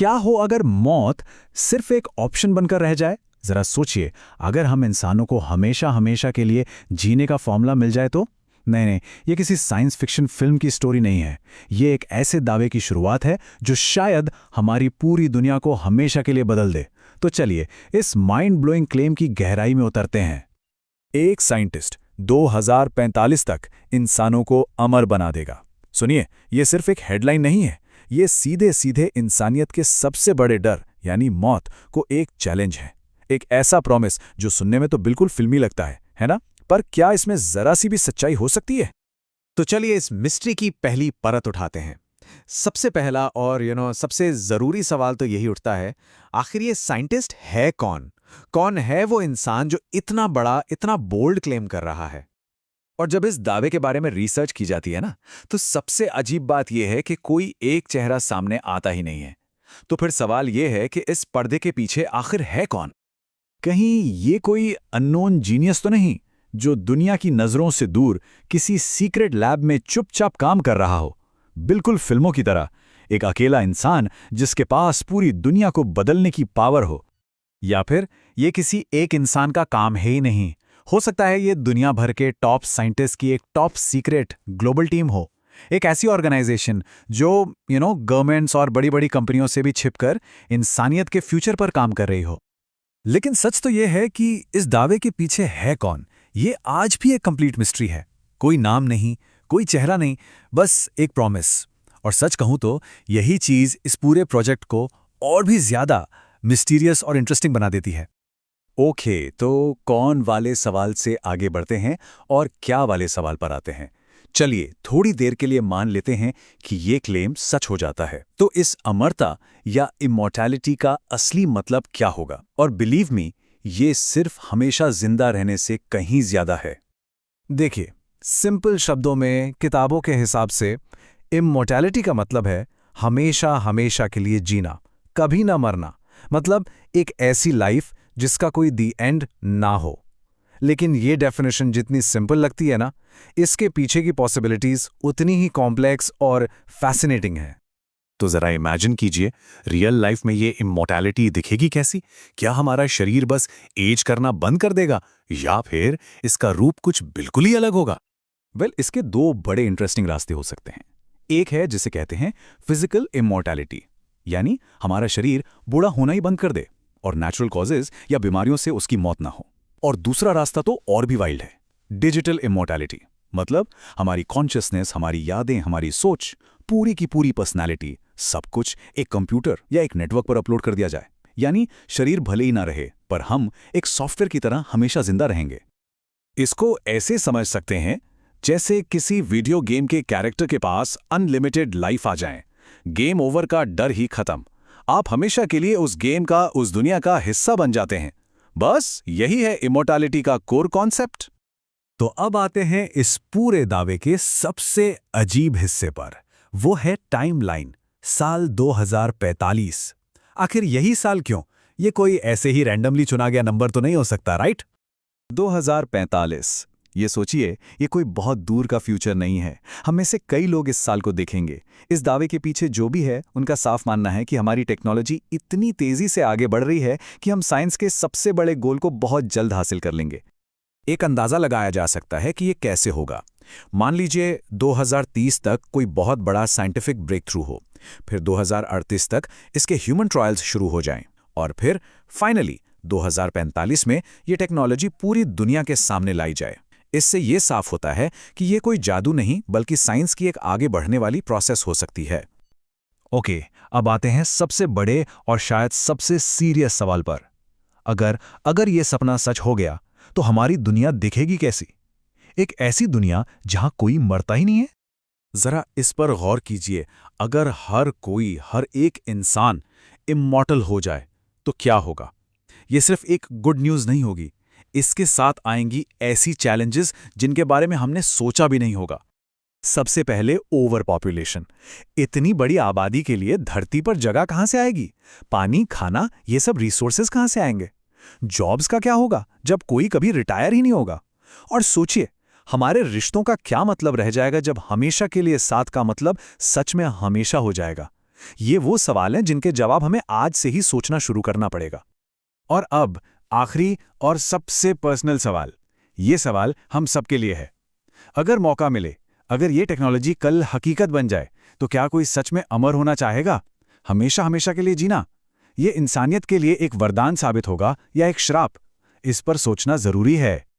क्या हो अगर मौत सिर्फ एक ऑप्शन बनकर रह जाए? जरा सोचिए, अगर हम इंसानों को हमेशा हमेशा के लिए जीने का फॉर्मूला मिल जाए तो? नहीं नहीं, ये किसी साइंस फिक्शन फिल्म की स्टोरी नहीं है। ये एक ऐसे दावे की शुरुआत है जो शायद हमारी पूरी दुनिया को हमेशा के लिए बदल दे। तो चलिए इस माइंड ब्लोइंग क्लेम की गहराई में उतरते हैं। एक साइंटिस्ट 2045 तक इंसानों को अमर बना देगा। सुनिए, ये सिर्फ एक हेडलाइन नहीं है, ये सीधे सीधे इंसानियत के सबसे बड़े डर यानी मौत को एक चैलेंज है। एक ऐसा प्रॉमिस जो सुनने में तो बिल्कुल फिल्मी लगता है ना? पर क्या इसमें जरा सी भी सच्चाई हो सकती है? तो चलिए इस मिस्ट्री की पहली परत उठाते हैं। सबसे पहला और सबसे ज़रूरी सवाल तो यही उठता है, आखिर ये साइंटिस्ट है कौन? कौन है वो इंसान जो इतना बड़ा, इतना बोल्ड क्लेम कर रहा है? और जब इस दावे के बारे में रिसर्च की जाती है ना, तो सबसे अजीब बात यह है कि कोई एक चेहरा सामने आता ही नहीं है। तो फिर सवाल यह है कि इस पर्दे के पीछे आखिर है कौन? कहीं ये कोई अननोन जीनियस तो नहीं जो दुनिया की नजरों से दूर किसी सीक्रेट लैब में चुपचाप काम कर रहा हो? बिल्कुल फिल्मों की तरह एक अकेला इंसान जिसके पास पूरी दुनिया को बदलने की पावर हो। या फिर ये किसी एक इंसान का काम है ही नहीं, हो सकता है ये दुनिया भर के टॉप साइंटिस्ट की एक टॉप सीक्रेट ग्लोबल टीम हो। एक ऐसी ऑर्गेनाइजेशन जो गवर्नमेंट्स और बड़ी बड़ी कंपनियों से भी छिपकर इंसानियत के फ्यूचर पर काम कर रही हो। लेकिन सच तो यह है कि इस दावे के पीछे है कौन, ये आज भी एक कंप्लीट मिस्ट्री है। कोई नाम नहीं, कोई चेहरा नहीं, बस एक प्रॉमिस। और सच कहूं तो यही चीज इस पूरे प्रोजेक्ट को और भी ज्यादा मिस्टीरियस और इंटरेस्टिंग बना देती है। ओके, तो कौन वाले सवाल से आगे बढ़ते हैं और क्या वाले सवाल पर आते हैं। चलिए थोड़ी देर के लिए मान लेते हैं कि ये क्लेम सच हो जाता है, तो इस अमरता या इमॉर्टैलिटी का असली मतलब क्या होगा? और बिलीव मी, ये सिर्फ हमेशा जिंदा रहने से कहीं ज्यादा है। देखिए, सिंपल शब्दों में किताबों के हिसाब से इमॉर्टैलिटी का मतलब है हमेशा हमेशा के लिए जीना, कभी ना मरना। मतलब एक ऐसी लाइफ जिसका कोई दी एंड ना हो। लेकिन ये डेफिनेशन जितनी सिंपल लगती है ना, इसके पीछे की पॉसिबिलिटीज उतनी ही कॉम्प्लेक्स और फैसिनेटिंग है। तो जरा इमेजिन कीजिए, रियल लाइफ में ये इमॉर्टैलिटी दिखेगी कैसी? क्या हमारा शरीर बस एज करना बंद कर देगा, या फिर इसका रूप कुछ बिल्कुल ही अलग होगा? इसके दो बड़े इंटरेस्टिंग रास्ते हो सकते हैं। एक है जिसे कहते हैं फिजिकल इमॉर्टैलिटी, यानी हमारा शरीर बूढ़ा होना ही बंद कर दे और नेचुरल कॉजेज या बीमारियों से उसकी मौत ना हो। और दूसरा रास्ता तो और भी वाइल्ड है, डिजिटल इमॉर्टैलिटी। मतलब हमारी कॉन्शियसनेस, हमारी यादें, हमारी सोच, पूरी की पूरी पर्सनैलिटी, सब कुछ एक कंप्यूटर या एक नेटवर्क पर अपलोड कर दिया जाए। यानी शरीर भले ही ना रहे, पर हम एक सॉफ्टवेयर की तरह हमेशा जिंदा रहेंगे। इसको ऐसे समझ सकते हैं जैसे किसी वीडियो गेम के कैरेक्टर के पास अनलिमिटेड लाइफ आ जाए, गेम ओवर का डर ही खत्म। आप हमेशा के लिए उस गेम का, उस दुनिया का हिस्सा बन जाते हैं। बस यही है इमॉर्टैलिटी का कोर कॉन्सेप्ट। तो अब आते हैं इस पूरे दावे के सबसे अजीब हिस्से पर, वो है टाइमलाइन, साल 2045। आखिर यही साल क्यों? ये कोई ऐसे ही रैंडमली चुना गया नंबर तो नहीं हो सकता, राइट? 2045, ये सोचिए, ये कोई बहुत दूर का फ्यूचर नहीं है। हम में से कई लोग इस साल को देखेंगे। इस दावे के पीछे जो भी है, उनका साफ मानना है कि हमारी टेक्नोलॉजी इतनी तेजी से आगे बढ़ रही है कि हम साइंस के सबसे बड़े गोल को बहुत जल्द हासिल कर लेंगे। एक अंदाजा लगाया जा सकता है कि ये कैसे होगा। मान लीजिए 2030 तक कोई बहुत बड़ा साइंटिफिक ब्रेक थ्रू हो, फिर 2038 तक इसके ह्यूमन ट्रायल्स शुरू हो जाएं, और फिर फाइनली 2045 में ये टेक्नोलॉजी पूरी दुनिया के सामने लाई जाए। इससे ये साफ होता है कि ये कोई जादू नहीं, बल्कि साइंस की एक आगे बढ़ने वाली प्रोसेस हो सकती है। ओके, अब आते हैं सबसे बड़े और शायद सबसे सीरियस सवाल पर। अगर ये सपना सच हो गया तो हमारी दुनिया दिखेगी कैसी? एक ऐसी दुनिया जहां कोई मरता ही नहीं है? जरा इस पर गौर कीजिए। अगर हर एक इंसान इमॉर्टल हो जाए तो क्या होगा? ये सिर्फ एक गुड न्यूज़ नहीं होगी, इसके साथ आएंगी ऐसी चैलेंजेस जिनके बारे में हमने सोचा भी नहीं होगा। सबसे पहले ओवर पॉपुलेशन। इतनी बड़ी आबादी के लिए धरती पर जगह कहां से आएगी? पानी, खाना, ये सब रिसोर्सेज कहां से आएंगे? जॉब्स का क्या होगा जब कोई कभी रिटायर ही नहीं होगा? और सोचिए, हमारे रिश्तों का क्या मतलब रह जाएगा जब हमेशा के लिए साथ का मतलब सच में हमेशा हो जाएगा? ये वो सवाल हैं जिनके जवाब हमें आज से ही सोचना शुरू करना पड़ेगा। और अब आखिरी और सबसे पर्सनल सवाल। ये सवाल हम सबके लिए है। अगर मौका मिले, अगर ये टेक्नोलॉजी कल हकीकत बन जाए, तो क्या कोई सच में अमर होना चाहेगा? हमेशा हमेशा के लिए जीना? ये इंसानियत के लिए एक वरदान साबित होगा या एक श्राप? इस पर सोचना जरूरी है।